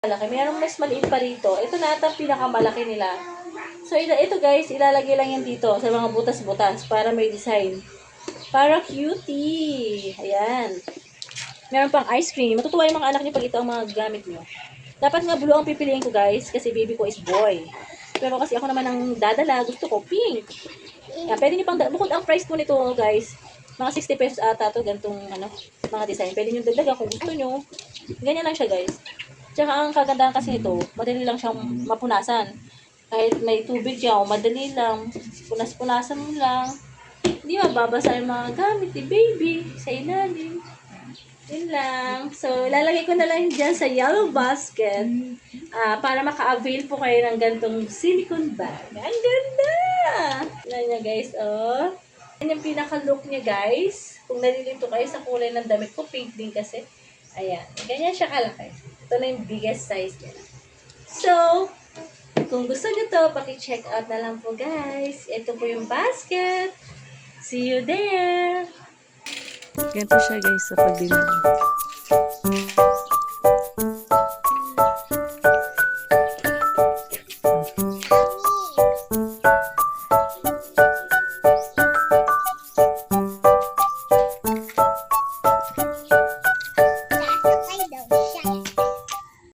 Malaki. Mayroong mas maliit pa rito. Ito na ata pinakamalaki nila. So, ito guys, ilalagay lang yan dito sa mga butas-butas para may design. Para cutie. Ayan. Meron pang ice cream. Matutuwa yung mga anak niyo pag ito ang mga gamit niyo. Dapat nga blue ang pipiliin ko guys kasi baby ko is boy. Pero kasi ako naman ang dadala, gusto ko pink. Yan, pwede niyo pang, bukod ang price po nito guys, mga 60 pesos ata to gantong mga design. Pwede niyo dagdagan kung gusto niyo. Ganyan lang siya guys. Tsaka ang kagandahan kasi nito, madali lang siyang mapunasan. Kahit may tubig siya, madali lang. Punas-punasan mo lang. Hindi mababasa yung mga gamit ni baby sa ilalim. Yun lang. So, ilalagay ko na lang dyan sa yellow basket para maka-avail po kayo ng gantong silicone bag. Ang ganda! Yan niya guys, oh. Yan yung pinaka-look niya guys. Kung nalilito kayo sa kulay ng damit ko, pink din kasi. Ayan. Ganyan siya kalaki. Ito na yung biggest size niya. So, kung gusto nyo to, paki-check out na lang po guys. Ito po yung basket. See you there! Ganito siya guys sa pagbili.